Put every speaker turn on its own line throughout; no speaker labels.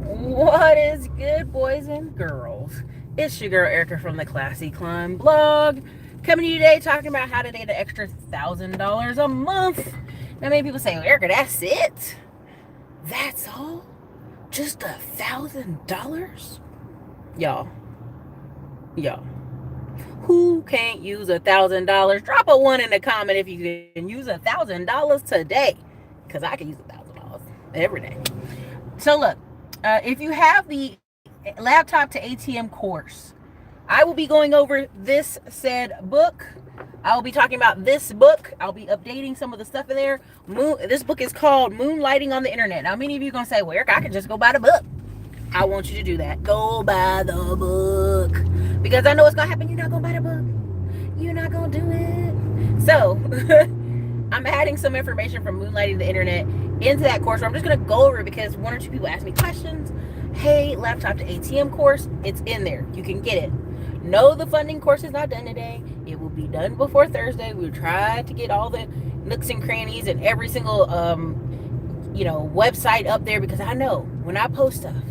What is good, boys and girls? It's your girl Ericka from the Classy Climb blog, coming to you today talking about how to get an extra $1,000 a month. Now, many people say, well, Ericka, that's it? That's all? Just $1,000? Y'all. Who can't use $1,000? Drop a one in the comment if you can use $1,000 today, because I can use $1,000 every day. So look, if you have the laptop to ATM course, I will be going over this said book. I will be talking about this book. I'll be updating some of the stuff in there. This book is called Moonlighting on the Internet. Now, many of you are going to say, well, Eric, I can just go buy the book. I want you to do that. Go buy the book. Because I know what's going to happen. You're not going to buy the book. You're not going to do it. So, I'm adding some information from Moonlighting the Internet into that course. I'm just going to go over it because one or two people asked me questions. Hey, laptop to ATM course, it's in there. You can get it. No, the funding course is not done today. It will be done before Thursday. We'll try to get all the nooks and crannies and every single, website up there, because I know when I post stuff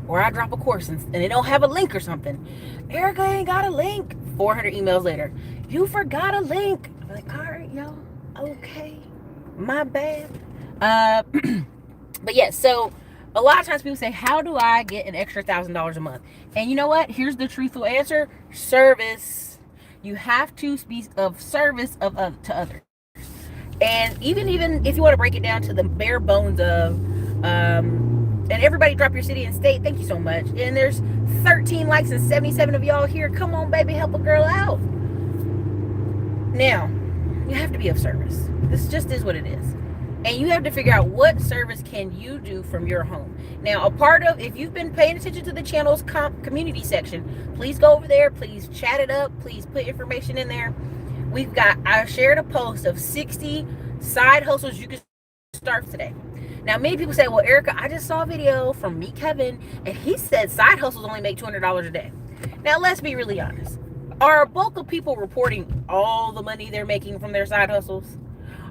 or I drop a course and they don't have a link or something, Ericka ain't got a link. 400 emails later, you forgot a link. I'm like, all right, y'all. Okay, my bad. But yeah, so a lot of times people say, how do I get an extra $1,000 a month? And you know what? Here's the truthful answer: service. You have to be of service to others. And even if you want to break it down to the bare bones of, and everybody drop your city and state, thank you so much. And there's 13 likes and 77 of y'all here. Come on, baby, help a girl out. Now, you have to be of service. This just is what it is. And you have to figure out what service can you do from your home. Now, if you've been paying attention to the channel's community section, please go over there. Please chat it up. Please put information in there. I shared a post of 60 side hustles you can start today. Now, many people say, well, Ericka, I just saw a video from me, Kevin, and he said side hustles only make $200 a day. Now, let's be really honest. Are a bulk of people reporting all the money they're making from their side hustles?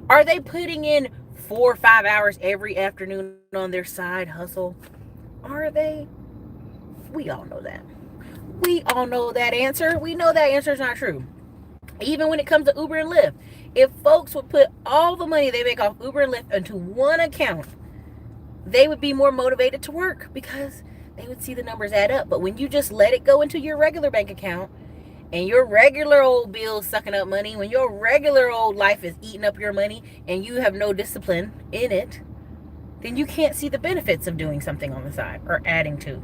Are they putting in 4 or 5 hours every afternoon on their side hustle? Are they? We all know that. We all know that answer. We know that answer is not true. Even when it comes to Uber and Lyft, if folks would put all the money they make off Uber and Lyft into one account, they would be more motivated to work because they would see the numbers add up. But when you just let it go into your regular bank account, and your regular old bills sucking up money, when your regular old life is eating up your money and you have no discipline in it, then you can't see the benefits of doing something on the side or adding to.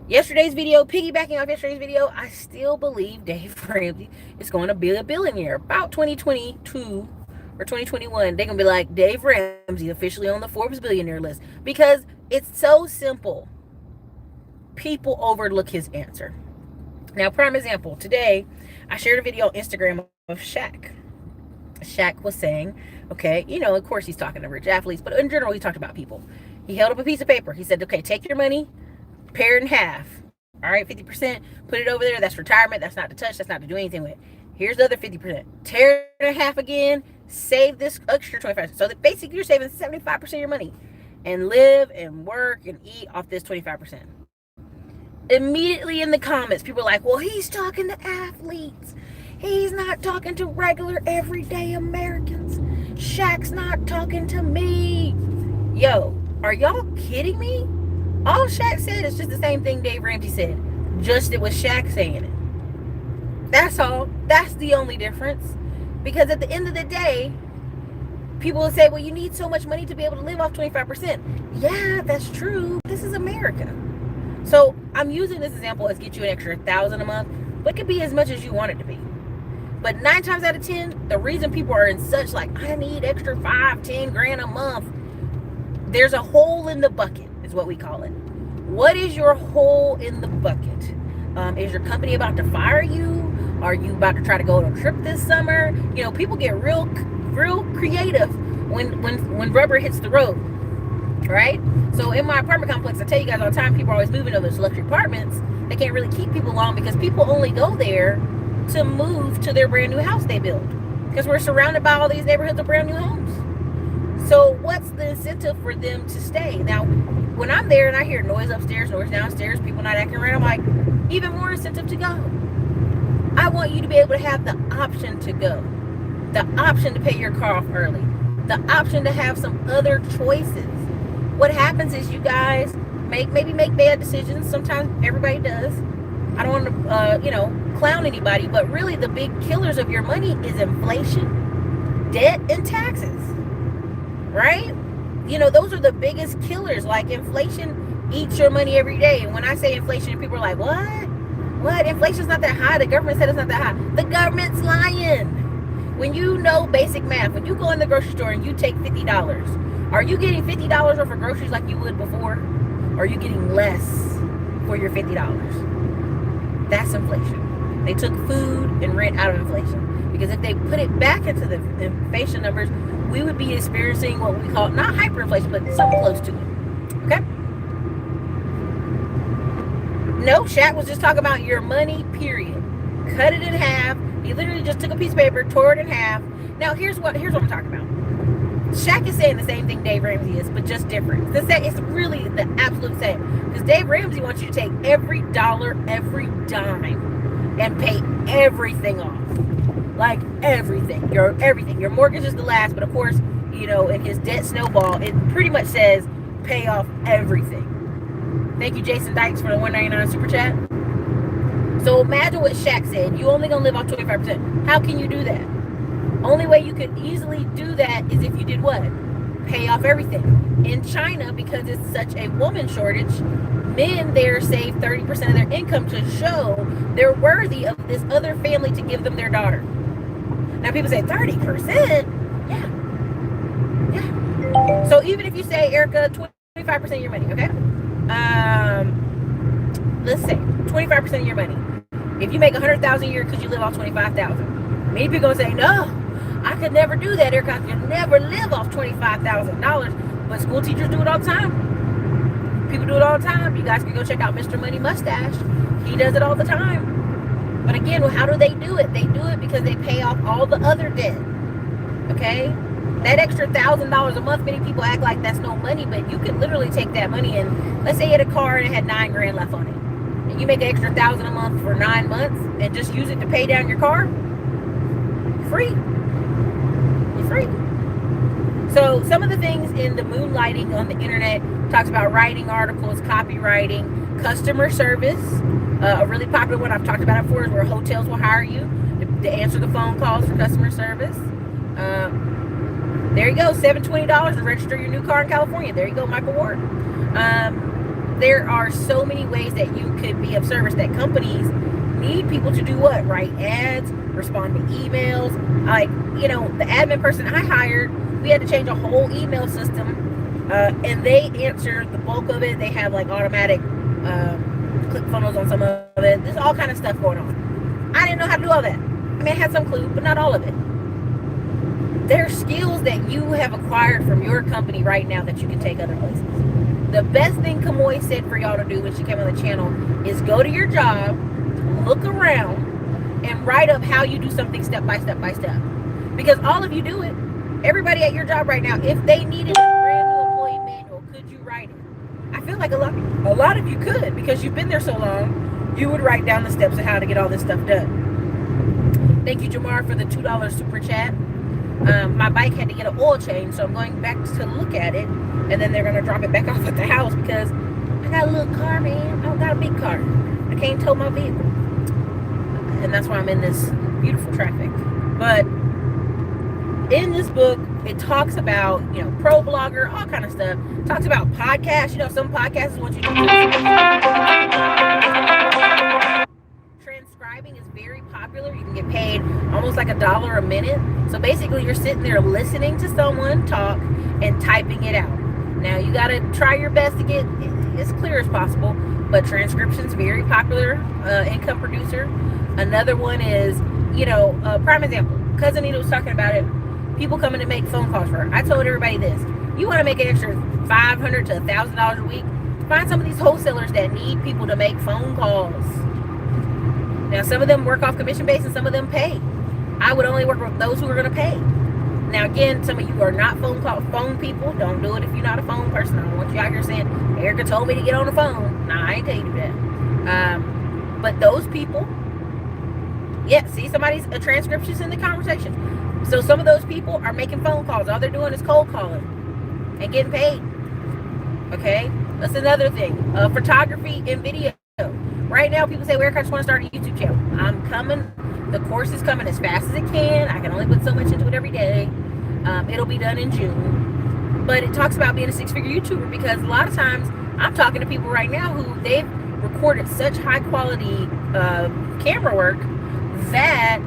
Piggybacking off yesterday's video, I still believe Dave Ramsey is going to be a billionaire. About 2022 or 2021, they're going to be like, Dave Ramsey officially on the Forbes billionaire list, because it's so simple. People overlook his answer. Now, prime example, today I shared a video on Instagram of Shaq. Shaq was saying, okay, of course he's talking to rich athletes, but in general, he talked about people. He held up a piece of paper. He said, okay, take your money, pare it in half. All right, 50%, put it over there. That's retirement. That's not to touch. That's not to do anything with. Here's the other 50%. Tear it in half again. Save this extra 25%. So that basically you're saving 75% of your money and live and work and eat off this 25%. Immediately in the comments, people are like, well, he's talking to athletes. He's not talking to regular, everyday Americans. Shaq's not talking to me. Yo, are y'all kidding me? All Shaq said is just the same thing Dave Ramsey said. Just it was Shaq saying it. That's all. That's the only difference. Because at the end of the day, people will say, well, you need so much money to be able to live off 25%. Yeah, that's true. This is America. So I'm using this example as get you an extra $1,000 a month, but it could be as much as you want it to be. But 9 times out of 10, the reason people are in such I need extra 5-10 grand a month, there's a hole in the bucket is what we call it. What is your hole in the bucket? Is your company about to fire you? Are you about to try to go on a trip this summer? People get real creative when rubber hits the road. Right? So in my apartment complex, I tell you guys all the time, people are always moving to those luxury apartments. They can't really keep people long because people only go there to move to their brand new house they build. Because we're surrounded by all these neighborhoods of brand new homes. So what's the incentive for them to stay? Now, when I'm there and I hear noise upstairs, noise downstairs, people not acting right, I'm like, even more incentive to go. I want you to be able to have the option to go, the option to pay your car off early, the option to have some other choices. What happens is you guys maybe make bad decisions. Sometimes everybody does. I don't want to, clown anybody, but really the big killers of your money is inflation, debt, and taxes, right? Those are the biggest killers. Like, inflation eats your money every day. And when I say inflation, people are like, what? Inflation's not that high. The government said it's not that high. The government's lying. When you know basic math, when you go in the grocery store and you take $50, are you getting $50 worth of groceries like you would before? Or are you getting less for your $50? That's inflation. They took food and rent out of inflation. Because if they put it back into the inflation numbers, we would be experiencing what we call, not hyperinflation, but something close to it. Okay? No, Shaq was just talking about your money, period. Cut it in half. He literally just took a piece of paper, tore it in half. Now, here's what I'm talking about. Shaq is saying the same thing Dave Ramsey is, but just different. It's really the absolute same. Because Dave Ramsey wants you to take every dollar, every dime, and pay everything off. Like, everything. Your mortgage is the last, but of course, in his debt snowball, it pretty much says pay off everything. Thank you, Jason Dykes, for the $1.99 super chat. So imagine what Shaq said. You only gonna live off 25%. How can you do that? Only way you could easily do that is if you did what? Pay off everything. In China, because it's such a woman shortage, men there save 30% of their income to show they're worthy of this other family to give them their daughter. Now people say 30%? Yeah. So even if you say, Ericka, 25% of your money, okay? Let's say 25% of your money. If you make $100,000 a year, could you live off $25,000? Many people gonna say, no, I could never do that, Ericka. I could never live off $25,000. But school teachers do it all the time. People do it all the time. You guys can go check out Mr. Money Mustache. He does it all the time. But again, well, how do they do it? They do it because they pay off all the other debt. Okay? That extra $1,000 a month, many people act like that's no money, but you could literally take that money and, let's say you had a car and it had $9,000 left on it. And you make an extra $1,000 a month for 9 months and just use it to pay down your car. Free. You're free. So some of the things in the Moonlighting on the internet talks about writing articles, copywriting, customer service. A really popular one I've talked about it before is where hotels will hire you to answer the phone calls for customer service. There you go, $720 to register your new car in California. There you go, Michael Ward. There are so many ways that you could be of service that companies need people to do what? Write ads, respond to emails. Like, the admin person I hired, we had to change a whole email system, and they answer the bulk of it. They have like automatic click funnels on some of it. There's all kind of stuff going on. I didn't know how to do all that. I mean, I had some clue, but not all of it. There are skills that you have acquired from your company right now that you can take other places. The best thing Kamoy said for y'all to do when she came on the channel is go to your job, look around, and write up how you do something step by step by step. Because all of you do it. Everybody at your job right now, if they needed a brand new employee manual, could you write it? I feel like a lot of you could, because you've been there so long, you would write down the steps of how to get all this stuff done. Thank you, Jamar, for the $2 super chat. My bike had to get an oil change, so I'm going back to look at it, and then they're going to drop it back off at the house because I got a little car, man. I don't got a big car. I can't tow my vehicle. And that's why I'm in this beautiful traffic. But in this book, it talks about, pro blogger, all kind of stuff. It talks about podcasts. Some podcasts want you to do transcribing is very popular. You can get paid almost like $1 a minute. So basically you're sitting there listening to someone talk and typing it out. Now you got to try your best to get as clear as possible, but transcription's very popular income producer. Another one is, prime example, Cousin Nita was talking about it. People coming to make phone calls for her. I told everybody this. You want to make an extra $500 to $1,000 a week? Find some of these wholesalers that need people to make phone calls. Now, some of them work off commission base and some of them pay. I would only work with those who are going to pay. Now again, some of you are not phone people. Don't do it if you're not a phone person. I don't want you out here saying, Ericka told me to get on the phone. Nah, I ain't tell you to do that. But those people, yeah, see, somebody's a transcription's in the conversation. So some of those people are making phone calls. All they're doing is cold calling and getting paid. Okay, that's another thing. Photography and video. Right now, people say, Ericka, I just want to start a YouTube channel. I'm coming. The course is coming as fast as it can. I can only put so much into it every day. It'll be done in June. But it talks about being a 6-figure YouTuber, because a lot of times I'm talking to people right now who they've recorded such high quality camera work that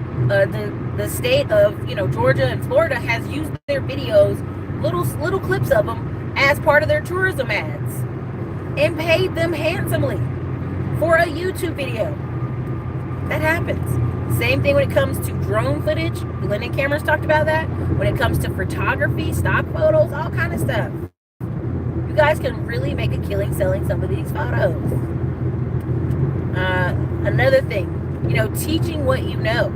the state of Georgia and Florida has used their videos, little clips of them, as part of their tourism ads, and paid them handsomely for a YouTube video. That happens. Same thing when it comes to drone footage. Linden Cameras talked about that. When it comes to photography, stock photos, all kind of stuff. You guys can really make a killing selling some of these photos. Another thing, teaching what you know.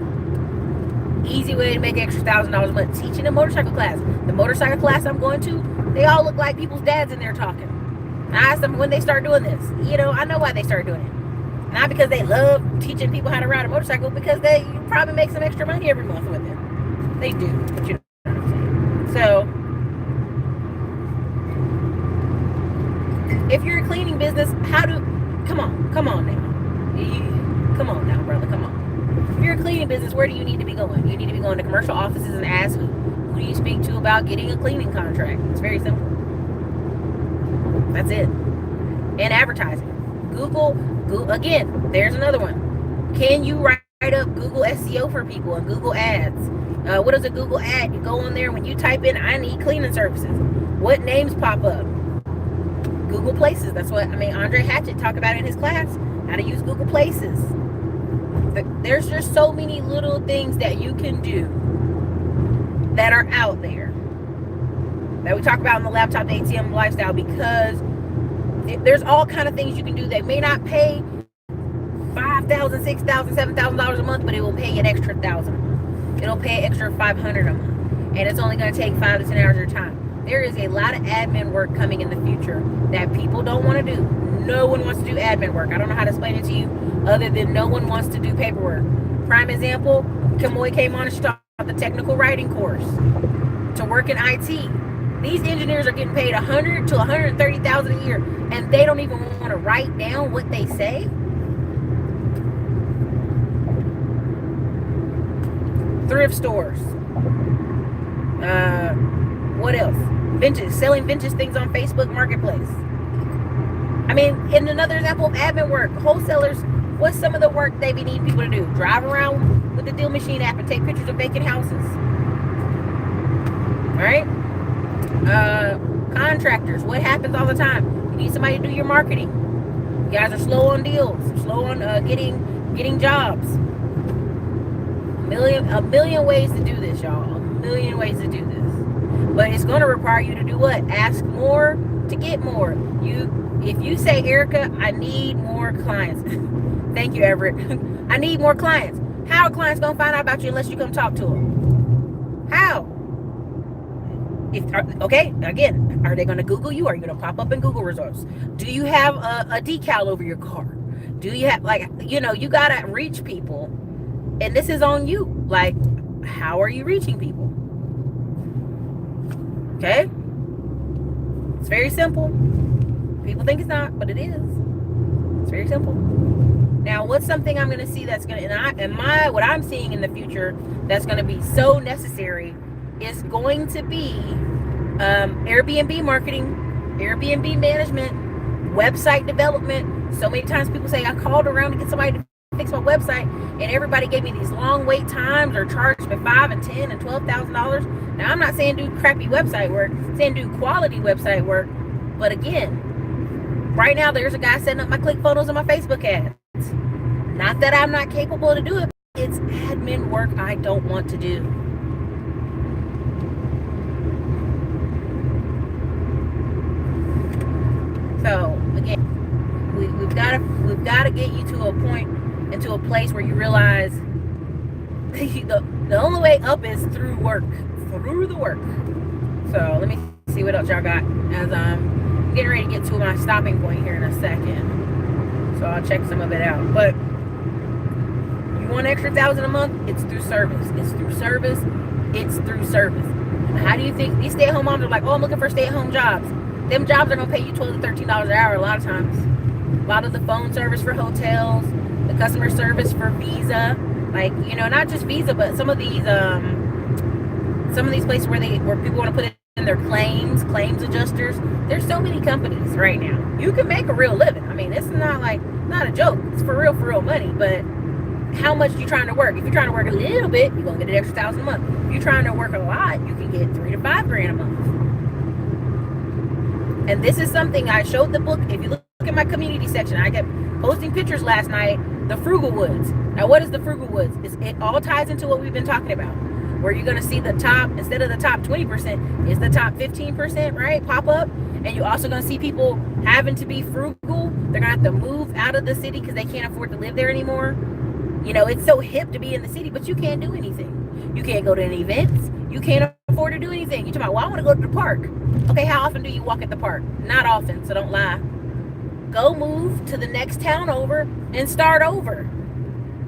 Easy way to make extra $1,000 a month. Teaching a motorcycle class. The motorcycle class I'm going to, they all look like people's dads in there talking. I asked them when they start doing this. I know why they started doing it. Not because they love teaching people how to ride a motorcycle, because they probably make some extra money every month with it. They do, but you know what I'm saying. So, if you're a cleaning business, come on now. Come on now, brother, come on. If you're a cleaning business, where do you need to be going? You need to be going to commercial offices and ask who do you speak to about getting a cleaning contract. It's very simple. That's it. And advertising. Google, again, there's another one. Can you write up Google SEO for people and Google ads? What is a Google ad? You go on there, when you type in, I need cleaning services, what names pop up? Google Places. That's what, Andre Hatchett talked about in his class, how to use Google Places. There's just so many little things that you can do that are out there that we talk about in the Laptop to ATM lifestyle, because there's all kind of things you can do that may not pay $5,000, $6,000, $7,000 a month, but it will pay an extra $1,000. It'll pay an extra $500 a month, and it's only going to take 5 to 10 hours of your time. There is a lot of admin work coming in the future that people don't want to do. No one wants to do admin work. I don't know how to explain it to you other than no one wants to do paperwork. Prime example, Kamoy came on and she taught the technical writing course to work in IT. These engineers are getting paid $100,000 to $130,000 a year, and they don't even want to write down what they say. Thrift stores. What else? Selling vintage things on Facebook Marketplace. In another example of admin work, wholesalers, what's some of the work they need people to do? Drive around with the Deal Machine app and take pictures of vacant houses. All right? Contractors, what happens all the time? You need somebody to do your marketing. You guys are slow on deals, slow on getting jobs. A million ways to do this, y'all. A million ways to do this. But it's going to require you to do what? Ask more to get more. If you say, Ericka, I need more clients. Thank you, Everett. I need more clients. How are clients going to find out about you unless you come talk to them? How? Again, are they going to Google you? Are you going to pop up in Google results? Do you have a decal over your car? Do you have, you got to reach people. And this is on you. How are you reaching people? Okay? It's very simple. People think it's not, but it is. It's very simple. Now, what's something I'm going to see that's going to, what I'm seeing in the future that's going to be so necessary is going to be Airbnb marketing, Airbnb management, website development. So many times people say, I called around to get somebody to fix my website, and everybody gave me these long wait times or charged me $5,000 and $10,000 and $12,000. Now, I'm not saying do crappy website work, I'm saying do quality website work. But again, right now there's a guy setting up my ClickFunnels and my Facebook ads. Not that I'm not capable to do it, it's admin work I don't want to do. So again, we've got to get you to a point and to a place where you realize the only way up is through work. through the work. So let me see what else y'all got as I'm getting ready to get to my stopping point here in a second. So I'll check some of it out. But you want an extra $1,000 a month? It's through service. It's through service. It's through service. How do you think these stay-at-home moms are like, oh, I'm looking for stay-at-home jobs? Them jobs are going to pay you $12 to $13 an hour a lot of times. A lot of the phone service for hotels, the customer service for Visa, like, you know, not just Visa, but some of these places where people want to put in their claims adjusters. There's so many companies right now. You can make a real living. I mean, it's not a joke. It's for real money. But how much you trying to work? If you're trying to work a little bit, you're gonna get an extra $1,000 a month. If you're trying to work a lot, you can get $3,000 to $5,000 a month. And this is something I showed the book. If you look at my community section, I kept posting pictures last night. The Frugal Woods. Now, what is the Frugal Woods? It all ties into what we've been talking about. Where you're going to see the top, instead of the top 20%, is the top 15%, right? Pop up. And you're also going to see people having to be frugal. They're going to have to move out of the city because they can't afford to live there anymore. You know, it's so hip to be in the city, but you can't do anything. You can't go to any events. You can't afford to do anything. You're talking about, well, I want to go to the park. Okay, how often do you walk at the park? Not often, so don't lie. Go move to the next town over and start over.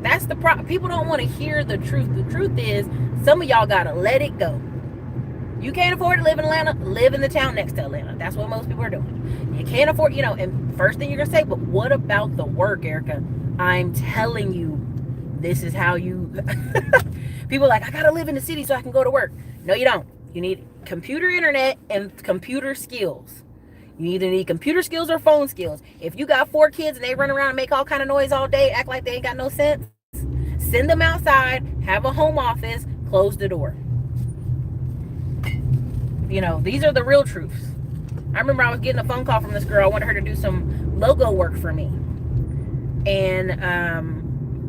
That's the problem. People don't want to hear the truth. The truth is, some of y'all got to let it go. You can't afford to live in Atlanta, live in the town next to Atlanta. That's what most people are doing. You can't afford, you know, and first thing you're going to say, but what about the work, Ericka? I'm telling you, this is how you... People are like, I got to live in the city so I can go to work. No, you don't. You need computer internet and computer skills. You either need computer skills or phone skills. If you got 4 kids and they run around and make all kind of noise all day, act like they ain't got no sense, send them outside, have a home office, close the door. You know, these are the real truths. I remember I was getting a phone call from this girl. I wanted her to do some logo work for me. And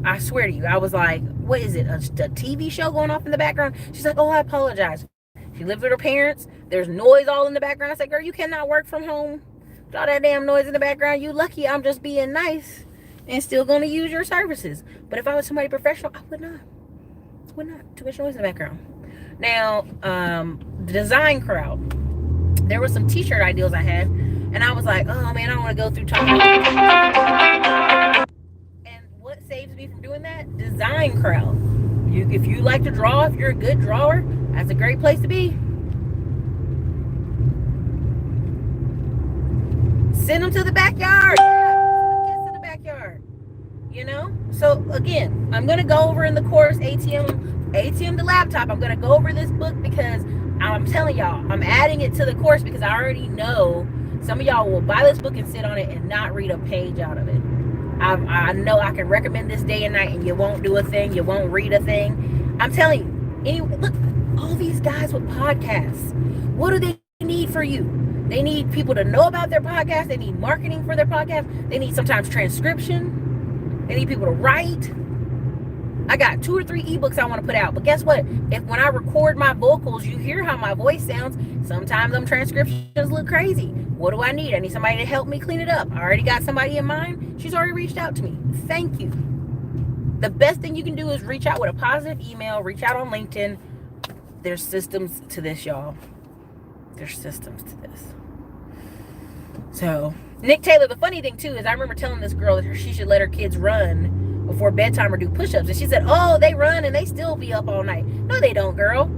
I swear to you, I was like, what is it? A TV show going off in the background? She's like, oh, I apologize. She lives with her parents. There's noise all in the background. I said, girl, you cannot work from home with all that damn noise in the background. You lucky I'm just being nice and still going to use your services. But if I was somebody professional, I would not. Too much noise in the background. Now, the design crowd. There were some t-shirt ideas I had. And I was like, oh, man, I don't want to go through talking. And what saves me from doing that? Design crowd. If you like to draw, if you're a good drawer, that's a great place to be. Send them to the backyard. Yeah, kids to the backyard. You know? So again, I'm gonna go over in the course ATM to laptop. I'm gonna go over this book because I'm telling y'all, I'm adding it to the course because I already know some of y'all will buy this book and sit on it and not read a page out of it. I know I can recommend this day and night and you won't do a thing, you won't read a thing. I'm telling you. Anyway, look, all these guys with podcasts, what do they need for you? They need people to know about their podcast. They need marketing for their podcast. They need sometimes transcription. They need people to write. I got 2 or 3 ebooks I want to put out. But guess what? When I record my vocals, you hear how my voice sounds. Sometimes them transcriptions look crazy. What do I need? I need somebody to help me clean it up. I already got somebody in mind. She's already reached out to me. Thank you. The best thing you can do is reach out with a positive email. Reach out on LinkedIn. There's systems to this, y'all. There's systems to this. So, Nick Taylor, the funny thing, too, is I remember telling this girl that she should let her kids run before bedtime or do push-ups. And she said, oh, they run and they still be up all night. No, they don't, girl.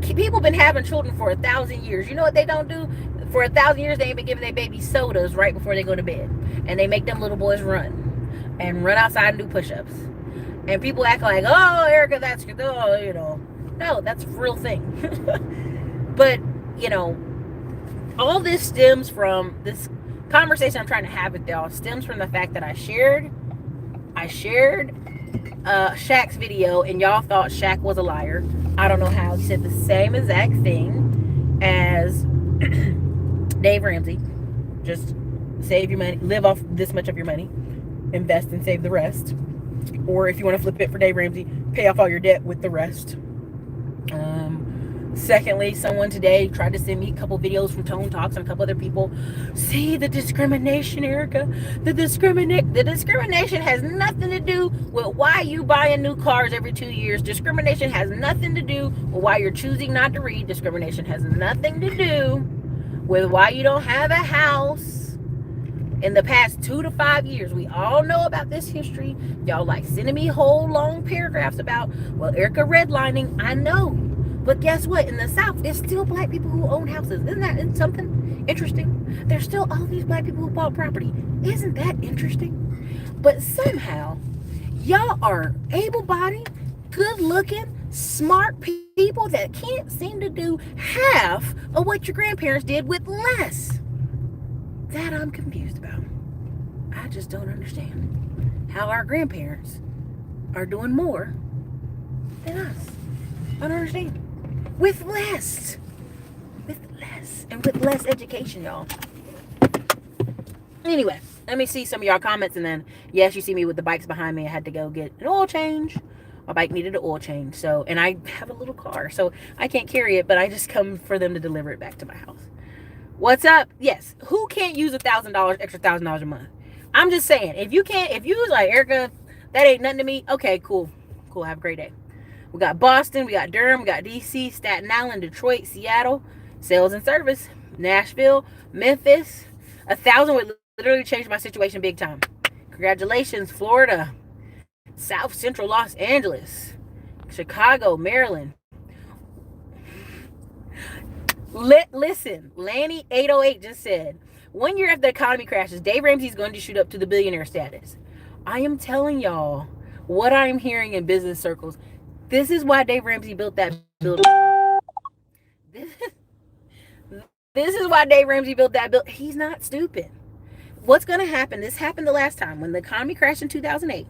People been having children for 1,000 years. You know what they don't do? For 1,000 years, they ain't been giving their babies sodas right before they go to bed. And they make them little boys run. And run outside and do push-ups. And people act like, oh, Ericka, that's, oh, you know. No, that's a real thing. But, you know, all this stems from this conversation I'm trying to have with y'all stems from the fact that I shared Shaq's video and y'all thought Shaq was a liar. I don't know how. He said the same exact thing as Dave Ramsey. Just save your money, live off this much of your money, invest and save the rest. Or if you want to flip it for Dave Ramsey, pay off all your debt with the rest. Secondly, someone today tried to send me a couple videos from Tone Talks and a couple other people. See the discrimination, Ericka. The discrimination has nothing to do with why you buying new cars every 2 years. Discrimination has nothing to do with why you're choosing not to read. Discrimination has nothing to do with why you don't have a house in the past 2 to 5 years. We all know about this history. Y'all like sending me whole long paragraphs about, well, Ericka redlining. I know. But guess what? In the South, it's still black people who own houses. Isn't that something interesting? There's still all these black people who bought property. Isn't that interesting? But somehow, y'all are able-bodied, good-looking, smart people that can't seem to do half of what your grandparents did with less. That I'm confused about. I just don't understand how our grandparents are doing more than us. I don't understand. With less. And with less education, y'all. Anyway, let me see some of y'all comments, and then, yes, you see me with the bikes behind me. I had to go get an oil change. My bike needed an oil change, so, and I have a little car, so I can't carry it, but I just come for them to deliver it back to my house. What's up? Yes, who can't use $1,000, extra $1,000 a month? I'm just saying, if you was like, Ericka, that ain't nothing to me, okay, cool, have a great day. We got Boston, we got Durham, we got DC, Staten Island, Detroit, Seattle, sales and service, Nashville, Memphis. 1,000 would literally change my situation big time. Congratulations, Florida, South Central Los Angeles, Chicago, Maryland. Listen, Lanny 808 just said, 1 year after the economy crashes, Dave Ramsey's going to shoot up to the billionaire status. I am telling y'all what I'm hearing in business circles. This is why Dave Ramsey built that building. This is why Dave Ramsey built that building. He's not stupid. What's going to happen? This happened the last time when the economy crashed in 2008.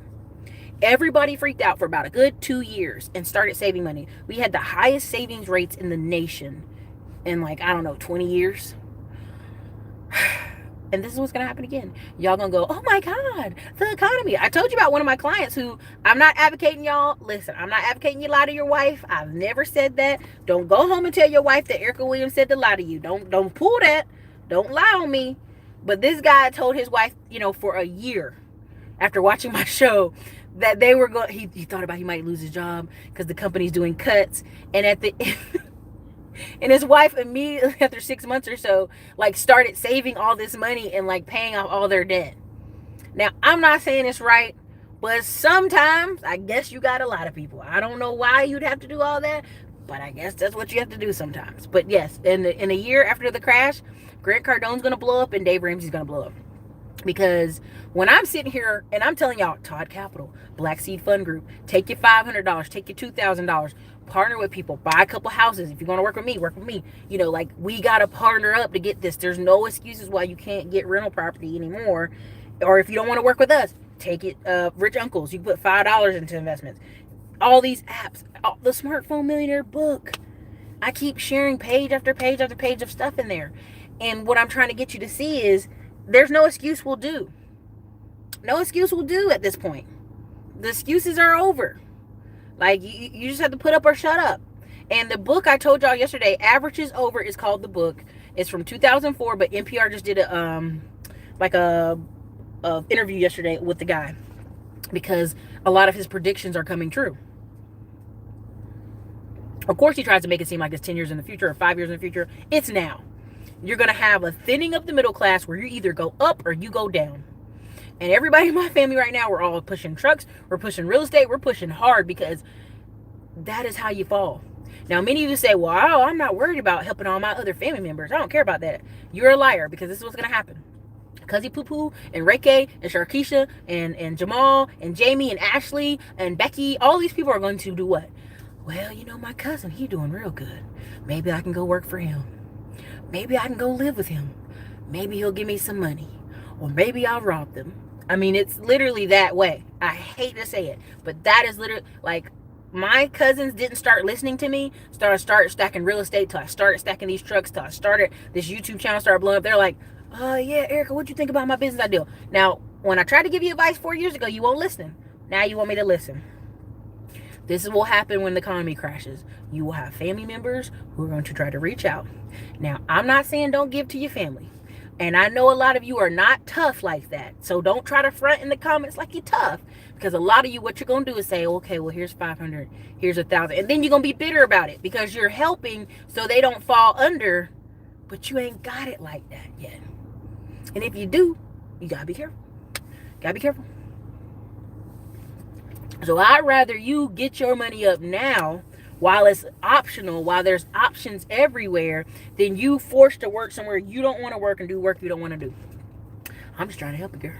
Everybody freaked out for about a good 2 years and started saving money. We had the highest savings rates in the nation in 20 years. And this is what's going to happen again. Y'all going to go, oh my God, the economy. I told you about one of my clients who, I'm not advocating y'all. Listen, I'm not advocating you lie to your wife. I've never said that. Don't go home and tell your wife that Ericka Williams said to lie to you. Don't pull that. Don't lie on me. But this guy told his wife, for a year after watching my show, that they were going, he thought about he might lose his job because the company's doing cuts. And at the end, and his wife immediately after 6 months or so, started saving all this money and paying off all their debt. Now, I'm not saying it's right, but sometimes I guess you got a lot of people. I don't know why you'd have to do all that, but I guess that's what you have to do sometimes. But yes, in a year after the crash, Grant Cardone's going to blow up and Dave Ramsey's going to blow up. Because when I'm sitting here and I'm telling y'all, Todd Capital, Black Seed Fund Group, take your $500, take your $2,000, partner with people, buy a couple houses. If you're going to work with me. We got to partner up to get this. There's no excuses why you can't get rental property anymore. Or if you don't want to work with us, take it, Rich Uncles. You can put $5 into investments. All these apps, the Smartphone Millionaire book. I keep sharing page after page after page of stuff in there. And what I'm trying to get you to see is there's no excuse will do. No excuse will do at this point. The excuses are over. You just have to put up or shut up. And the book I told y'all yesterday, Average is Over, is called the book. It's from 2004, but NPR just did a interview yesterday with the guy because a lot of his predictions are coming true. Of course, he tries to make it seem like it's 10 years in the future or 5 years in the future. It's now. You're going to have a thinning of the middle class where you either go up or you go down. And everybody in my family right now, we're all pushing trucks, we're pushing real estate, we're pushing hard because that is how you fall. Now, many of you say, well, I'm not worried about helping all my other family members. I don't care about that. You're a liar because this is what's going to happen. Cuzzy Poo Poo and Ericka and Sharkeisha and Jamal and Jamie and Ashley and Becky, all these people are going to do what? Well, my cousin, he doing real good. Maybe I can go work for him. Maybe I can go live with him. Maybe he'll give me some money. Or maybe I'll rob them. I mean, it's literally that way. I hate to say it, but that is literally my cousins didn't start listening to me, started stacking real estate till I started stacking these trucks, till I started this YouTube channel, started blowing up. They're like, yeah, Ericka, what'd you think about my business idea? Now, when I tried to give you advice 4 years ago, you won't listen. Now you want me to listen. This is what will happen when the economy crashes. You will have family members who are going to try to reach out. Now, I'm not saying don't give to your family. And I know a lot of you are not tough like that. So don't try to front in the comments like you're tough. Because a lot of you, what you're going to do is say, okay, well, here's 500, here's 1,000. And then you're going to be bitter about it because you're helping so they don't fall under. But you ain't got it like that yet. And if you do, you got to be careful. Got to be careful. So I'd rather you get your money up now while it's optional, while there's options everywhere, than you forced to work somewhere you don't want to work and do work you don't want to do. I'm just trying to help you, girl.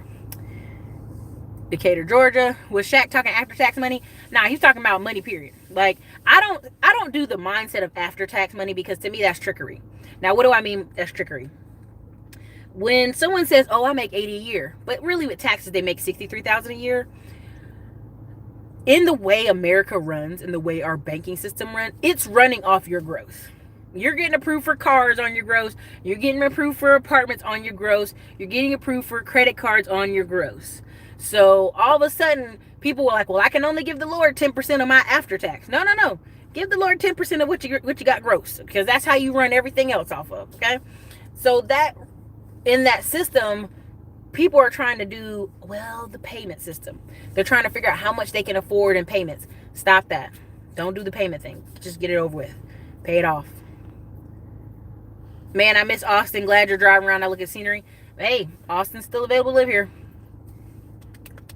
Decatur, Georgia. Was Shaq talking after tax money? Nah, he's talking about money, period. Like, I don't do the mindset of after tax money because to me that's trickery. Now, what do I mean that's trickery? When someone says, oh, I make 80 a year, but really with taxes they make 63,000 a year. In the way America runs, in the way our banking system runs, it's running off your gross. You're getting approved for cars on your gross. You're getting approved for apartments on your gross. You're getting approved for credit cards on your gross. So all of a sudden, people were like, well, I can only give the Lord 10% of my after tax. No. Give the Lord 10% of what you got gross, because that's how you run everything else off of, okay? So that, in that system, people are trying to do, well, the payment system. They're trying to figure out how much they can afford in payments. Stop that. Don't do the payment thing. Just get it over with. Pay it off. Man, I miss Austin. Glad you're driving around. I look at scenery. Hey, Austin's still available to live here.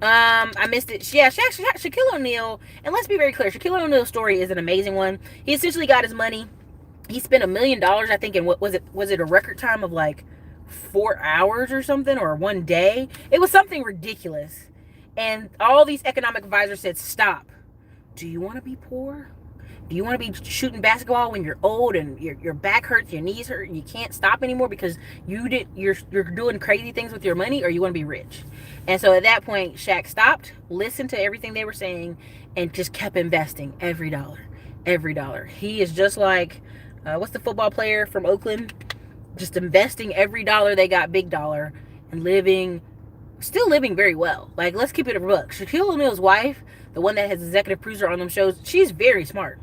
I missed it. Yeah, Shaquille O'Neal. And let's be very clear. Shaquille O'Neal's story is an amazing one. He essentially got his money. He spent $1 million, I think, in what was it? Was it a record time of like 4 hours or something, or one day? It was something ridiculous. And all these economic advisors said, stop. Do you want to be poor? Do you want to be shooting basketball when you're old and your back hurts, your knees hurt, and you can't stop anymore because you're doing crazy things with your money, or you want to be rich? And so at that point, Shaq stopped, listened to everything they were saying, and just kept investing every dollar. Every dollar. He is just like, what's the football player from Oakland? Just investing every dollar they got, big dollar, and still living very well. Like, let's keep it a buck. Shaquille O'Neal's wife, the one that has executive producer on them shows, she's very smart.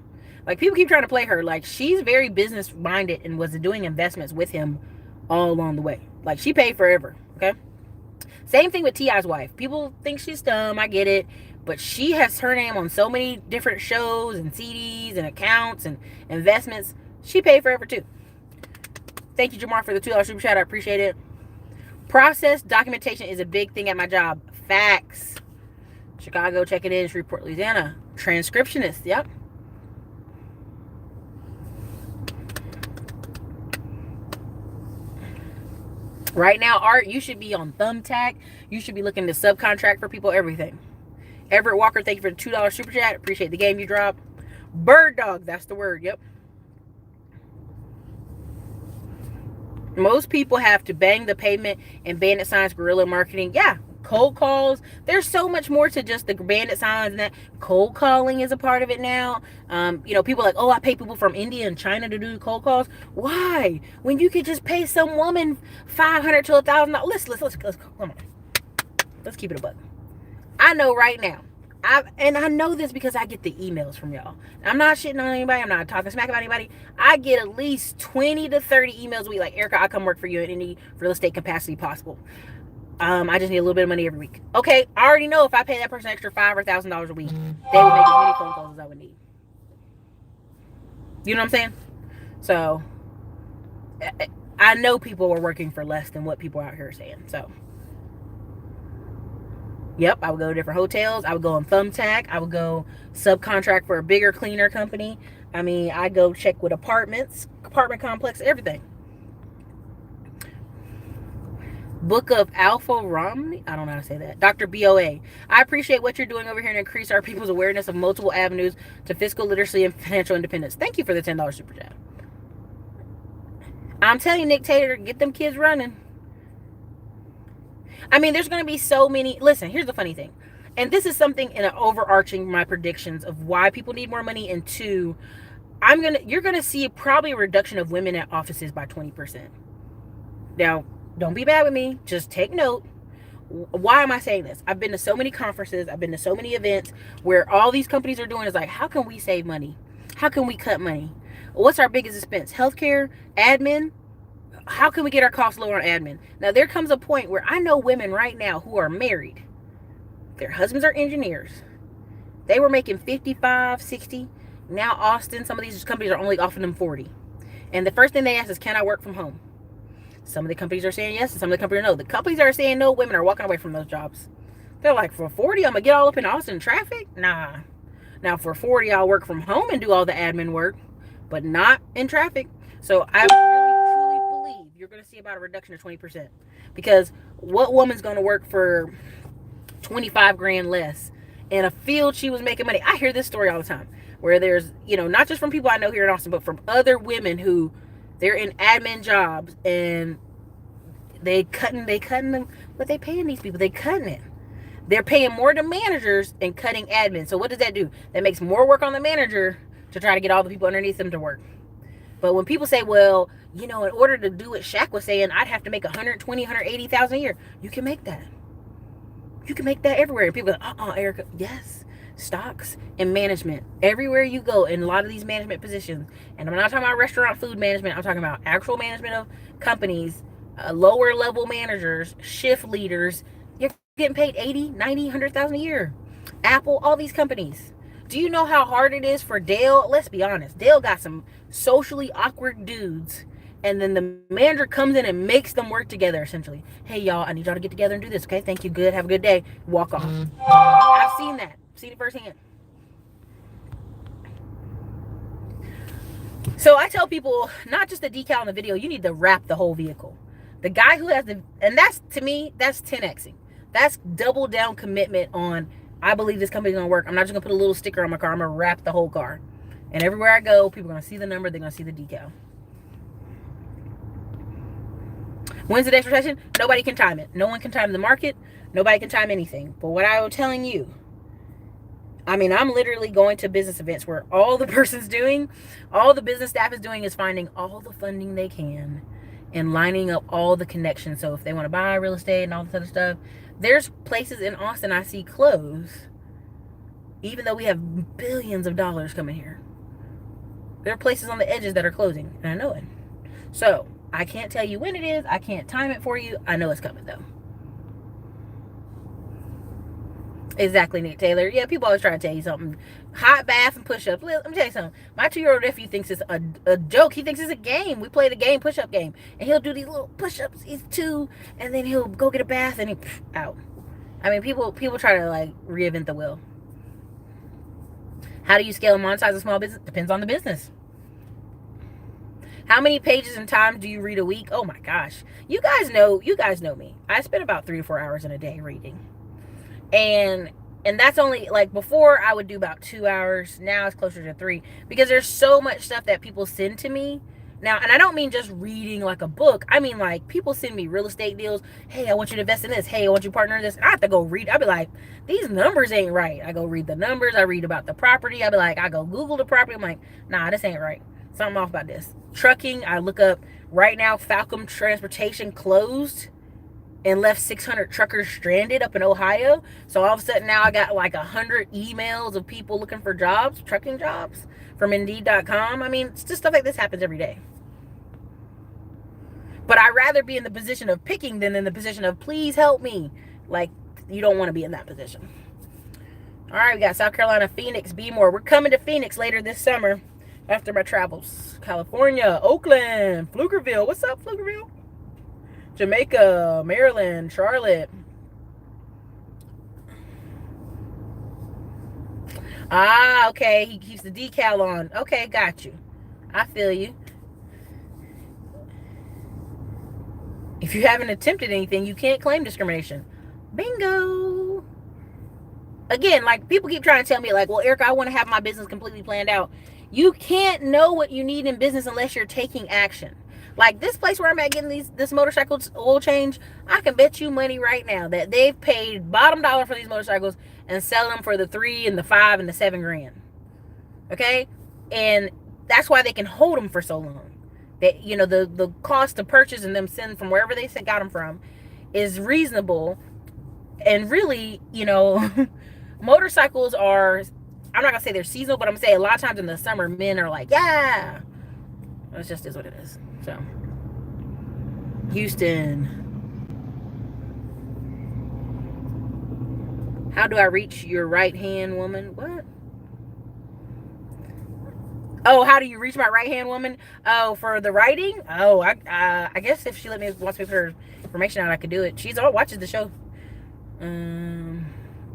Like, people keep trying to play her. Like, she's very business minded and was doing investments with him all along the way. Like, she paid forever. Okay. Same thing with T.I.'s wife. People think she's dumb. I get it. But she has her name on so many different shows and CDs and accounts and investments. She paid forever too. Thank you, Jamar, for the $2 super chat. I appreciate it. Process documentation is a big thing at my job. Facts. Chicago, check it in. Shreveport, Louisiana. Transcriptionist. Yep. Right now, Art, you should be on Thumbtack. You should be looking to subcontract for people, everything. Everett Walker, thank you for the $2 super chat. Appreciate the game you dropped. Bird dog, that's the word. Yep. Most people have to bang the pavement and bandit signs, guerrilla marketing. Yeah, cold calls. There's so much more to just the bandit signs and that. Cold calling is a part of it now. People are like, oh, I pay people from India and China to do cold calls. Why? When you could just pay some woman $500 to $1,000. Let's come on. Let's keep it a buck. I know right now. I know this because I get the emails from y'all. I'm not shitting on anybody. I'm not talking smack about anybody. I get at least 20 to 30 emails a week. Like, Ericka, I'll come work for you in any real estate capacity possible. I just need a little bit of money every week. Okay, I already know if I pay that person extra $5,000 or $1,000 a week, they will make as many phone calls as I would need. You know what I'm saying? So, I know people are working for less than what people out here are saying. So, yep, I would go to different hotels. I would go on Thumbtack. I would go subcontract for a bigger cleaner company. I mean, I go check with apartment complex, everything. Book of Alpha Romney. I don't know how to say that. Dr. BOA. I appreciate what you're doing over here to increase our people's awareness of multiple avenues to fiscal literacy and financial independence. Thank you for the $10 super chat. I'm telling you, Nick Tater, get them kids running. I mean, there's going to be so many. Listen, here's the funny thing. And this is something in an overarching my predictions of why people need more money. And two, you're going to see probably a reduction of women at offices by 20%. Now, don't be bad with me. Just take note. Why am I saying this? I've been to so many conferences, I've been to so many events where all these companies are doing is like, how can we save money? How can we cut money? What's our biggest expense? Healthcare, admin. How can we get our costs lower on admin? Now, there comes a point where I know women right now who are married. Their husbands are engineers. They were making 55, 60. Now, Austin, some of these companies are only offering them 40. And the first thing they ask is, can I work from home? Some of the companies are saying yes, and some of the companies are no. The companies that are saying no, women are walking away from those jobs. They're like, for 40, I'm going to get all up in Austin traffic? Nah. Now, for 40, I'll work from home and do all the admin work, but not in traffic. So I really, truly believe you're going to see about a reduction of 20%. Because what woman's going to work for 25 grand less in a field she was making money? I hear this story all the time, where there's, not just from people I know here in Austin, but from other women who they're in admin jobs and they cutting them. What they paying these people? They cutting it. They're paying more to managers and cutting admin. So what does that do? That makes more work on the manager to try to get all the people underneath them to work. But when people say, well, in order to do what Shaq was saying, I'd have to make 120, 180,000 a year. You can make that. You can make that everywhere. And people go, Ericka, yes. Stocks and management. Everywhere you go in a lot of these management positions. And I'm not talking about restaurant food management. I'm talking about actual management of companies, lower level managers, shift leaders. You're getting paid 80, 90, 100,000 a year. Apple, all these companies. Do you know how hard it is for Dale? Let's be honest. Dale got some socially awkward dudes. And then the manager comes in and makes them work together, essentially. Hey, y'all, I need y'all to get together and do this, okay? Thank you. Good. Have a good day. Walk off. I've seen that. Seen it firsthand. So I tell people, not just the decal on the video, you need to wrap the whole vehicle. The guy who has and that's, to me, that's 10xing. That's double down commitment on, I believe this company's going to work. I'm not just going to put a little sticker on my car. I'm going to wrap the whole car. And everywhere I go, people are going to see the number. They're going to see the decal. When's the next recession? Nobody can time it. No one can time the market. Nobody can time anything. But what I was telling you, I'm literally going to business events where all the person's doing, all the business staff is doing is finding all the funding they can and lining up all the connections. So if they want to buy real estate and all this other stuff, there's places in Austin I see close, even though we have billions of dollars coming here. There are places on the edges that are closing, and I know it. So I can't tell you when it is. I can't time it for you. I know it's coming, though. Exactly, Nick Taylor. Yeah, people always try to tell you something. Hot bath and push-ups. Let me tell you something. My 2-year-old nephew thinks it's a joke. He thinks it's a game. We played a game, push-up game. And he'll do these little push-ups. He's 2. And then he'll go get a bath and out. People try to, reinvent the wheel. How do you scale and monetize a small business? Depends on the business. How many pages and times do you read a week? Oh, my gosh. You guys know me. I spend about 3 to 4 hours in a day reading. And that's only, before I would do about 2 hours. Now it's closer to 3. Because there's so much stuff that people send to me. Now, and I don't mean just reading like a book. I mean, people send me real estate deals. Hey, I want you to invest in this. Hey, I want you to partner in this. And I have to go read. I'll be like, these numbers ain't right. I go read the numbers. I read about the property. I'll be like, I go Google the property. I'm like, nah, this ain't right. Something off about this. Trucking, I look up right now, Falcon Transportation closed and left 600 truckers stranded up in Ohio. So all of a sudden now I got 100 emails of people looking for jobs, trucking jobs from Indeed.com. It's just stuff like this happens every day. But I'd rather be in the position of picking than in the position of please help me. You don't want to be in that position. All right, we got South Carolina, Phoenix, Be More. We're coming to Phoenix later this summer after my travels. California, Oakland, Pflugerville. What's up, Pflugerville? Jamaica, Maryland, Charlotte. Okay. He keeps the decal on. Okay, got you. I feel you. If you haven't attempted anything, you can't claim discrimination. Bingo. Again, people keep trying to tell me, well, Ericka, I want to have my business completely planned out. You can't know what you need in business unless you're taking action. This place where I'm at getting this motorcycle oil change, I can bet you money right now that they've paid bottom dollar for these motorcycles and selling them for the 3 and the 5 and the 7 grand. Okay? And that's why they can hold them for so long. That, the cost to purchase and them send from wherever they got them from is reasonable. And really, motorcycles are, I'm not gonna say they're seasonal, but I'm gonna say a lot of times in the summer, men are like, yeah, it just is what it is. So, Houston, how do I reach your right hand woman? What? Oh, how do you reach my right hand woman? Oh, for the writing? Oh, I guess if she wants me to put her information out, I could do it. She's all watches the show.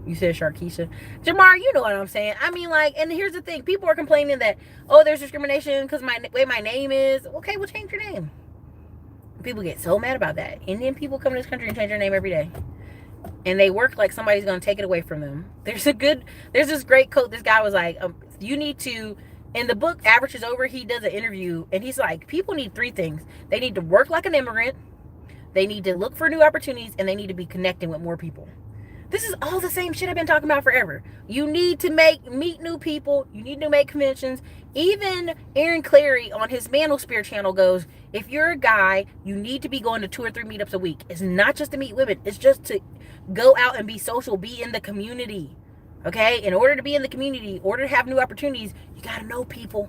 You said Sharkeisha. Jamar, you know what I'm saying. I mean, like, and here's the thing. People are complaining that, oh, there's discrimination because my way my name is. Okay, well, change your name. People get so mad about that. Indian people come to this country and change their name every day. And they work like somebody's going to take it away from them. There's this great quote. This guy was like, you need to, in the book, Average is Over, he does an interview. And he's like, people need 3 things. They need to work like an immigrant. They need to look for new opportunities. And they need to be connecting with more people. This is all the same shit I've been talking about forever. You need to meet new people. You need to make conventions. Even Aaron Clary on his Manosphere channel goes, if you're a guy, you need to be going to 2 or 3 meetups a week. It's not just to meet women. It's just to go out and be social, be in the community. Okay? In order to be in the community, in order to have new opportunities, you got to know people.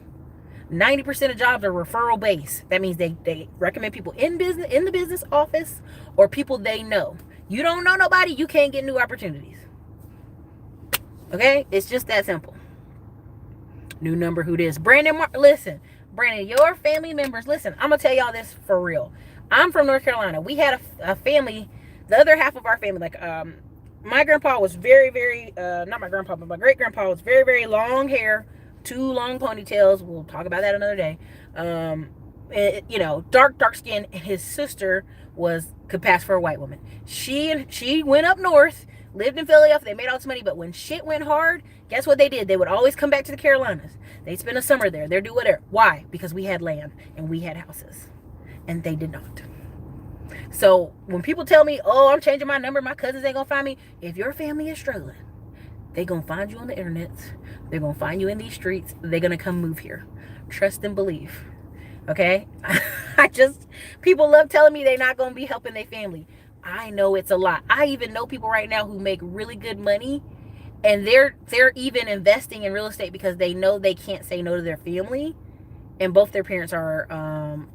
90% of jobs are referral based. That means they recommend people in the business office or people they know. You don't know nobody, you can't get new opportunities. Okay? It's just that simple. New number, who this? Brandon, listen. Brandon, your family members, listen, I'm going to tell y'all this for real. I'm from North Carolina. We had a family, the other half of our family, like, my grandpa was very, very, not my grandpa, but my great-grandpa was very, very long hair, 2 long ponytails. We'll talk about that another day. Dark skin, and his sister could pass for a white woman. She went up north, lived in Philadelphia. They made all this money, but when shit went hard, guess what they did? They would always come back to the Carolinas. They'd spend a summer there. They'd do whatever. Why? Because we had land and we had houses, and they did not. So when people tell me, oh, I'm changing my number, my cousins ain't gonna find me. If your family is struggling, they're gonna find you on the internet. They're gonna find you in these streets. They're gonna come move here. Trust and believe. Okay? People love telling me they're not going to be helping their family. I know it's a lot. I even know people right now who make really good money, and they're even investing in real estate because they know they can't say no to their family. And both their parents are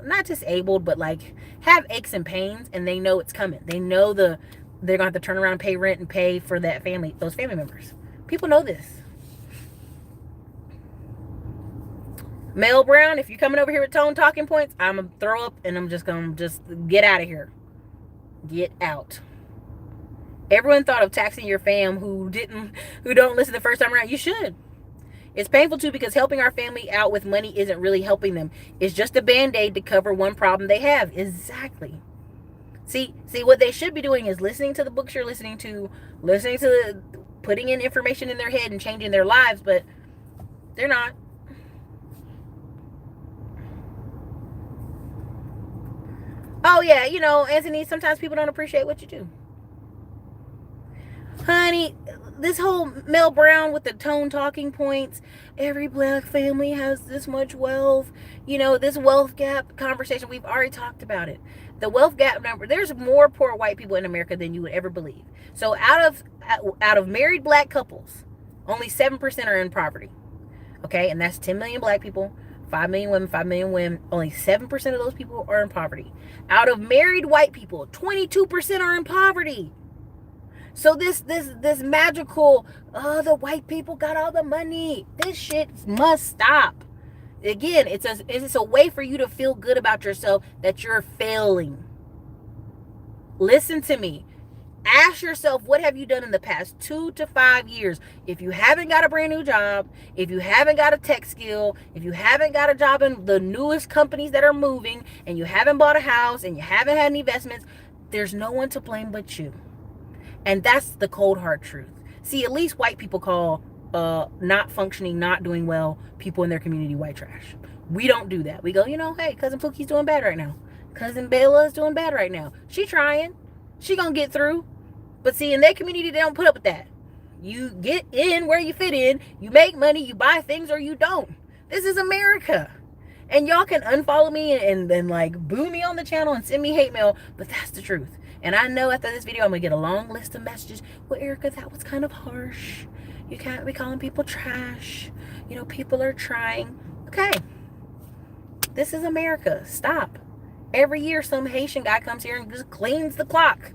not disabled, but like have aches and pains, and they know it's coming. They know they're going to have to turn around and pay rent and pay for those family members. People know this. Mel Brown, if you're coming over here with tone talking points, I'm going to throw up and I'm just going to get out of here. Get out. Everyone thought of taxing your fam who don't listen the first time around. You should. It's painful too because helping our family out with money isn't really helping them. It's just a band-aid to cover one problem they have. Exactly. See, what they should be doing is listening to the books you're listening to putting in information in their head and changing their lives, but they're not. Oh, yeah, Anthony, sometimes people don't appreciate what you do. Honey, this whole Mel Brown with the tone talking points, every black family has this much wealth, this wealth gap conversation, we've already talked about it. The wealth gap number, there's more poor white people in America than you would ever believe. So out of married black couples, only 7% are in poverty. Okay, and that's 10 million black people. 5 million women, 5 million women, only 7% of those people are in poverty. Out of married white people, 22% are in poverty. So this magical, the white people got all the money. This shit must stop. Again, it's a way for you to feel good about yourself that you're failing. Listen to me. Ask yourself, what have you done in the past 2 to 5 years? If you haven't got a brand new job, if you haven't got a tech skill, if you haven't got a job in the newest companies that are moving, and you haven't bought a house, and you haven't had any investments, there's no one to blame but you. And that's the cold hard truth. See, at least white people call not functioning, not doing well, people in their community white trash. We don't do that. We go, hey, Cousin Pookie's doing bad right now. Cousin Bella's doing bad right now. She trying. She gonna get through. But see, in their community, they don't put up with that. You get in where you fit in. You make money. You buy things or you don't. This is America. And y'all can unfollow me and then like boo me on the channel and send me hate mail. But that's the truth. And I know after this video, I'm going to get a long list of messages. Well, Ericka, that was kind of harsh. You can't be calling people trash. You know, people are trying. Okay. This is America. Stop. Every year, some Haitian guy comes here and just cleans the clock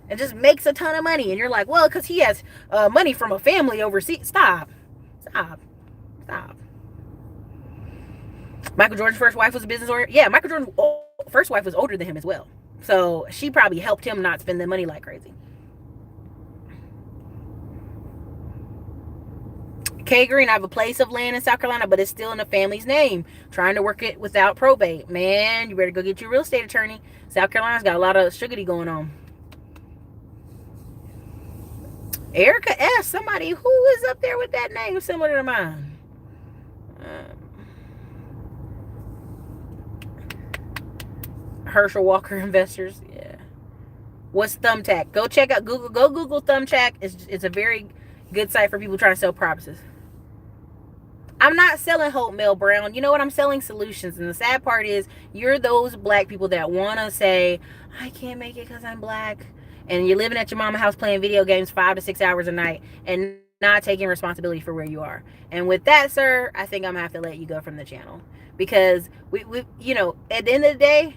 and just makes a ton of money. And you're like, well, because he has money from a family overseas. Stop. Stop. Stop. Michael Jordan's first wife was a business owner. Yeah, Michael Jordan's first wife was older than him as well. So she probably helped him not spend the money like crazy. Kay Green, I have a place of land in South Carolina, but it's still in the family's name. Trying to work it without probate. Man, you better go get your real estate attorney. South Carolina's got a lot of sugary going on. Ericka S. Somebody who is up there with that name similar to mine. Herschel Walker Investors. Yeah. What's Thumbtack? Go check out Google. Go Google Thumbtack. It's a very good site for people trying to sell properties. I'm not selling hope, Mel Brown. You know what? I'm selling solutions. And the sad part is you're those black people that want to say, I can't make it because I'm black. And you're living at your mama's house playing video games 5 to 6 hours a night and not taking responsibility for where you are. And with that, sir, I think I'm going to have to let you go from the channel. Because, we you know, at the end of the day,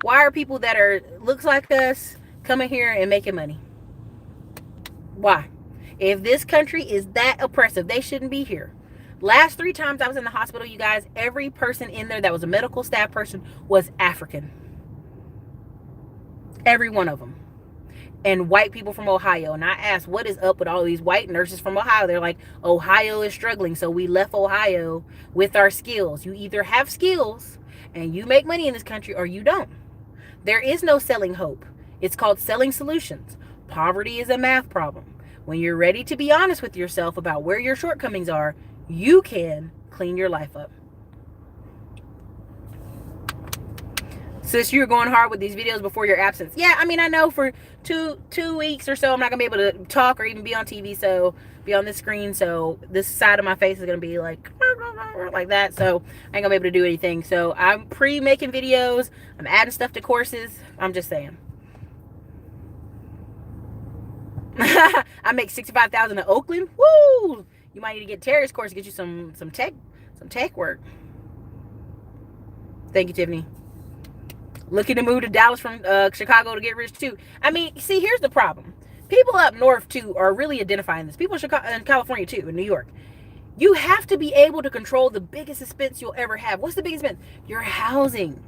why are people that are looks like us coming here and making money? Why? If this country is that oppressive, they shouldn't be here. Last 3 times I was in the hospital, you guys, every person in there that was a medical staff person was African. Every one of them. And white people from Ohio. And I asked, what is up with all these white nurses from Ohio? They're like, Ohio is struggling, so we left Ohio with our skills. You either have skills and you make money in this country or you don't. There is no selling hope. It's called selling solutions. Poverty is a math problem. When you're ready to be honest with yourself about where your shortcomings are, you can clean your life up. Sis, you're going hard with these videos before your absence. Yeah, I mean, I know for two weeks or so, I'm not going to be able to talk or even be on TV, so be on the screen. So this side of my face is going to be like that. So I ain't going to be able to do anything. So I'm pre-making videos. I'm adding stuff to courses. I'm just saying. I make $65,000 in Oakland. Woo! You might need to get Terry's course to get you some tech work. Thank you, Tiffany. Looking to move to Dallas from Chicago to get rich too. I mean, see, here's the problem. People up north too are really identifying this. People in Chicago and California too, in New York. You have to be able to control the biggest expense you'll ever have. What's the biggest expense? Your housing.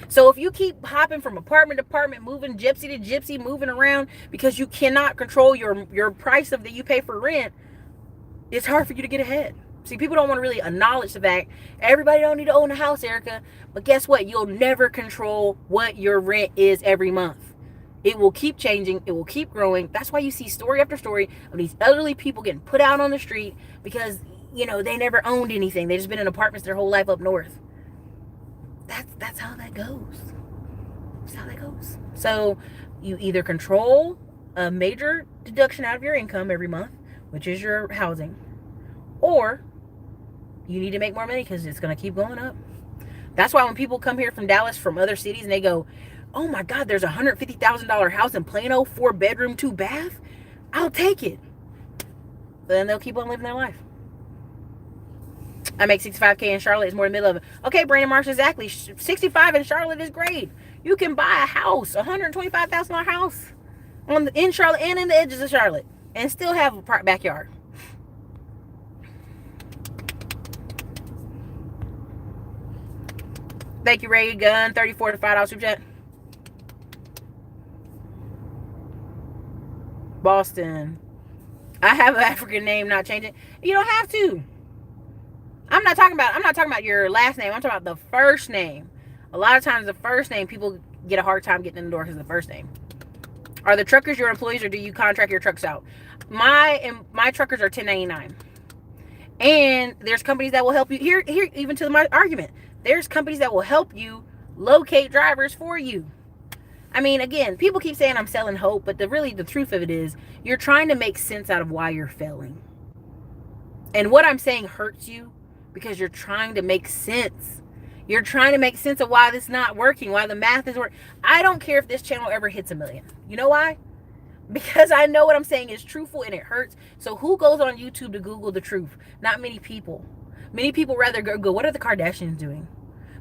So if you keep hopping from apartment to apartment, moving gypsy to gypsy, moving around because you cannot control your price of that you pay for rent, it's hard for you to get ahead. See, people don't want to really acknowledge the fact everybody don't need to own a house, Ericka. But guess what? You'll never control what your rent is every month. It will keep changing. It will keep growing. That's why you see story after story of these elderly people getting put out on the street because, you know, they never owned anything. They just been in apartments their whole life up north. That's how that goes. That's how that goes. So you either control a major deduction out of your income every month, which is your housing, or you need to make more money because it's going to keep going up. That's why when people come here from Dallas, from other cities, and they go, oh my God, there's a $150,000 house in Plano, 4-bedroom, 2-bath. I'll take it. But then they'll keep on living their life. I make $65K in Charlotte. It's more in the middle of it. Okay, Brandon Marsh, exactly. 65 in Charlotte is great. You can buy a house, a $125,000 house in Charlotte and in the edges of Charlotte, and still have a backyard. Thank you, Ray Gun. 34 to $5 super chat. Boston. I have an African name, not changing. You don't have to. I'm not talking about your last name. I'm talking about the first name. A lot of times the first name, people get a hard time getting in the door because of the first name. Are the truckers your employees or do you contract your trucks out? My truckers are 1099. And there's companies that will help you. Here, even to my argument. There's companies that will help you locate drivers for you. I mean, again, people keep saying I'm selling hope, but the truth of it is you're trying to make sense out of why you're failing. And what I'm saying hurts you because you're trying to make sense. You're trying to make sense of why this is not working, why the math is working. I don't care if this channel ever hits 1 million. You know why? Because I know what I'm saying is truthful and it hurts. So who goes on YouTube to Google the truth? Not many people. Many people rather go, what are the Kardashians doing?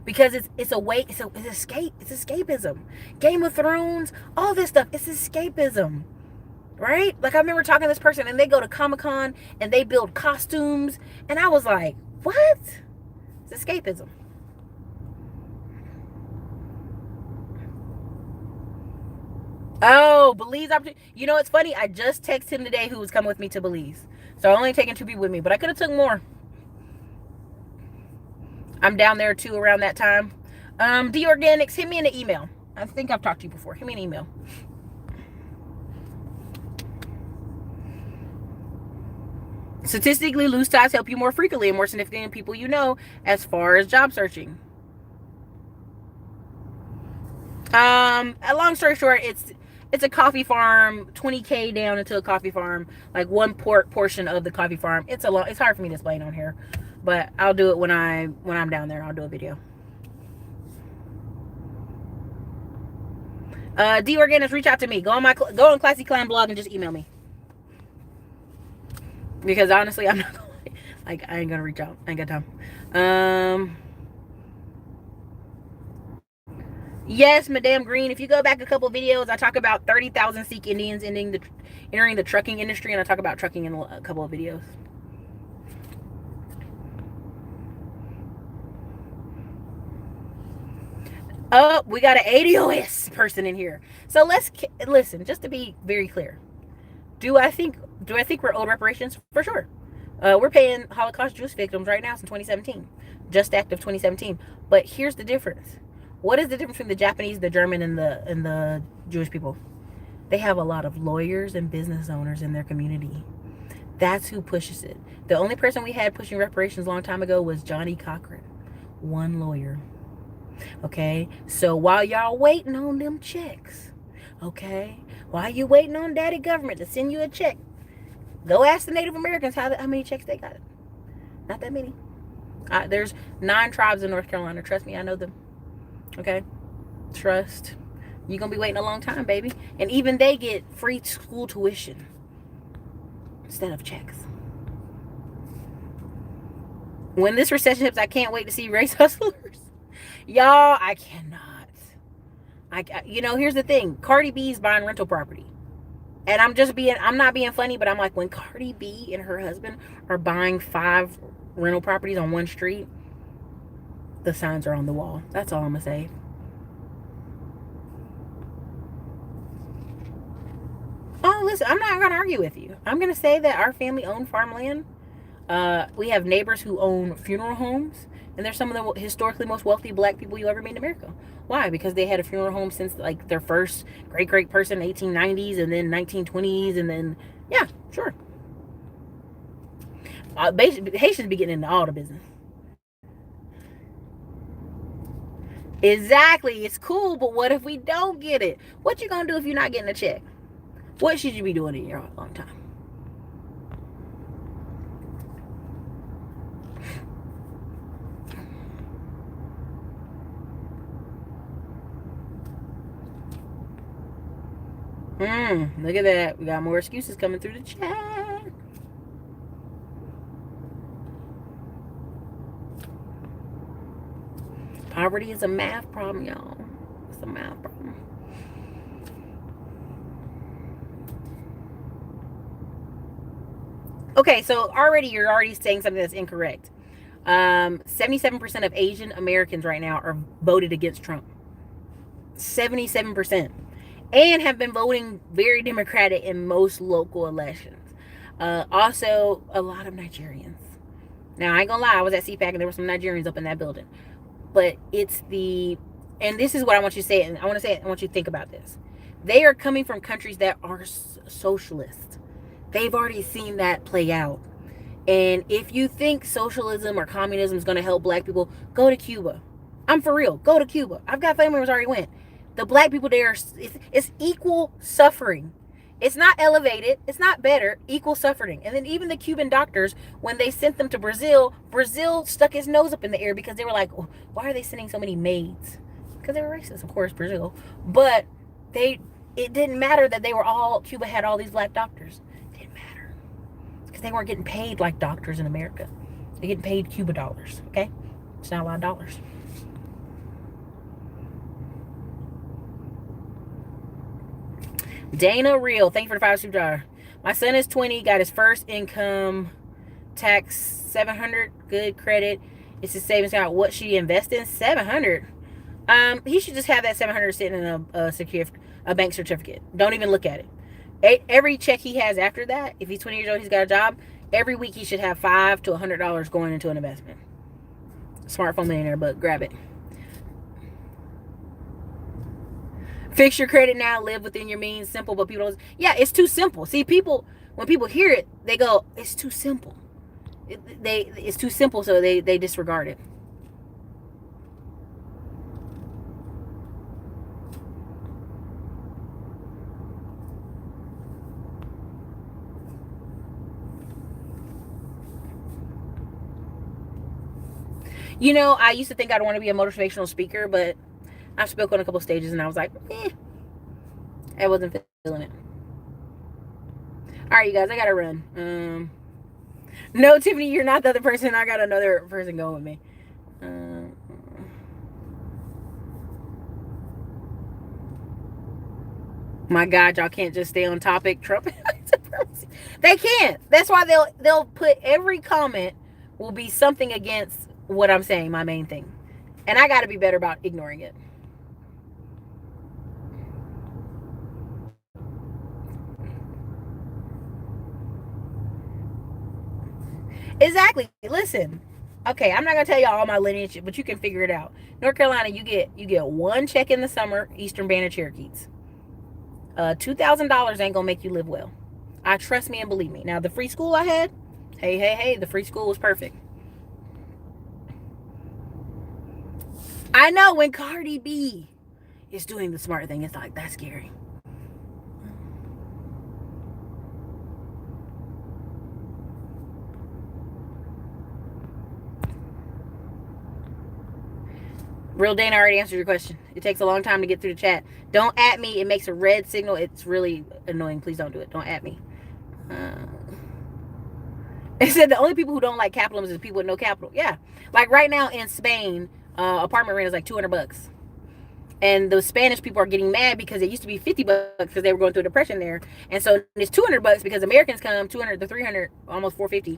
Because it's a way, it's escape, it's escapism. Game of Thrones, all this stuff, it's escapism. Right? Like, I remember talking to this person and they go to Comic-Con and they build costumes. And I was like, what? It's escapism. Oh, Belize opportunity. You know, it's funny. I just texted him today who was coming with me to Belize. So I only taken 2 people with me, but I could have took more. I'm down there too around that time. D Organics, hit me in the email. I think I've talked to you before. Hit me an email. Statistically, loose ties help you more frequently and more significantly than people you know as far as job searching. A long story short, it's a coffee farm, 20K down into a coffee farm, like one portion of the coffee farm. It's hard for me to explain on here, but I'll do it when I'm down there. I'll do a video. D Organics, reach out to me. Go on Classy Clan blog and just email me. Because honestly, I'm not like, I ain't gonna reach out. I ain't got time. Yes, Madame Green. If you go back a couple videos, I talk about 30,000 Sikh Indians entering the trucking industry, and I talk about trucking in a couple of videos. Oh, we got an ADOS person in here. So let's listen, just to be very clear. Do I think we're owed reparations? For sure. We're paying Holocaust Jewish victims right now since 2017. Just Act of 2017. But here's the difference. What is the difference between the Japanese, the German, and the Jewish people? They have a lot of lawyers and business owners in their community. That's who pushes it. The only person we had pushing reparations a long time ago was Johnny Cochran. One lawyer. Okay? So while y'all waiting on them checks, okay? While you waiting on daddy government to send you a check, go ask the Native Americans how many checks they got. Not that many. There's 9 tribes in North Carolina. Trust me, I know them. Okay? Trust. You're going to be waiting a long time, baby. And even they get free school tuition instead of checks. When this recession hits, I can't wait to see race hustlers. Y'all, I cannot. Here's the thing. Cardi B's buying rental property. And I'm not being funny, but I'm like, when Cardi B and her husband are buying 5 rental properties on one street, the signs are on the wall. That's all I'm going to say. Oh, listen, I'm not going to argue with you. I'm going to say that our family owned farmland. We have neighbors who own funeral homes. And they're some of the historically most wealthy black people you ever meet in America. Why? Because they had a funeral home since like their first great person, 1890s, and then 1920s, and then, yeah, sure. Basically, Haitians be getting into all the business. Exactly. It's cool, but what if we don't get it? What you gonna do if you're not getting a check? What should you be doing in your long time? Look at that. We got more excuses coming through the chat. Poverty is a math problem, y'all. It's a math problem. Okay, so you're already saying something that's incorrect. 77% of Asian Americans right now are voted against Trump. 77%. And have been voting very Democratic in most local elections. Also, a lot of Nigerians. Now, I ain't gonna lie, I was at CPAC and there were some Nigerians up in that building. But and this is what I want you to say, and I want you to think about this. They are coming from countries that are socialist. They've already seen that play out. And if you think socialism or communism is going to help black people, go to Cuba. I'm for real. Go to Cuba. I've got family members already went. The black people there, it's equal suffering. It's not elevated. It's not better. Equal suffering. And then even the Cuban doctors, when they sent them to Brazil, Brazil stuck his nose up in the air because they were like, why are they sending so many maids? Because they were racist, of course, Brazil. But it didn't matter that Cuba had all these black doctors. It didn't matter. Because they weren't getting paid like doctors in America. They're getting paid Cuba dollars, okay? It's not a lot of dollars. Dana Real, thank you for the 5 super. My son is 20, got his first income tax 700, good credit. It's his savings account. What should he invest in? 700. He should just have that 700 sitting in a bank certificate. Don't even look at it. Every check he has after that, if he's 20 years old, he's got a job. Every week he should have $5 to $100 going into an investment. Smartphone millionaire, but grab it. Fix your credit now, live within your means. Simple, but people don't. Yeah, it's too simple. See, when people hear it, they go, it's too simple. It's too simple, so they disregard it. You know, I used to think I'd want to be a motivational speaker, but I spoke on a couple stages and I was like, I wasn't feeling it. All right, you guys, I gotta run. No, Tiffany, you're not the other person. I got another person going with me. My God, y'all can't just stay on topic. Trump. They can't. That's why they'll put every comment will be something against what I'm saying, my main thing. And I got to be better about ignoring it. Exactly. Listen. Okay, I'm not gonna tell y'all all my lineage, but you can figure it out. North Carolina, you get one check in the summer, Eastern Band of Cherokees. $2,000 ain't gonna make you live well. I trust me and believe me. Now the free school I had, hey, the free school was perfect. I know when Cardi B is doing the smart thing, it's like, that's scary. Real Dana already answered your question. It takes a long time to get through the chat. Don't at me. It makes a red signal. It's really annoying. Please don't do it. Don't at me. It said the only people who don't like capitalism is people with no capital. Yeah. Like right now in Spain, apartment rent is like $200. And the Spanish people are getting mad because it used to be $50 because they were going through a depression there. And so it's $200 because Americans come 200 to 300, almost 450.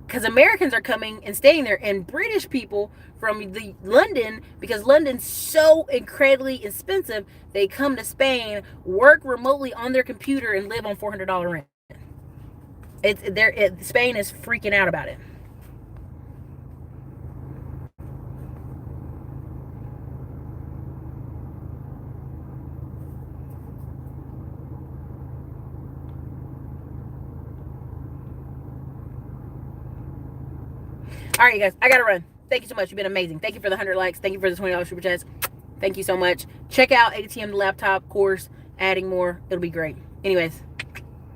Because Americans are coming and staying there, and British people from London, because London's so incredibly expensive, they come to Spain, work remotely on their computer, and live on $400 rent. Spain is freaking out about it. All right, you guys, I gotta run. Thank you so much. You've been amazing. Thank you for the 100 likes. Thank you for the $20 super chats. Thank you so much. Check out ATM the laptop course. Adding more. It'll be great. Anyways.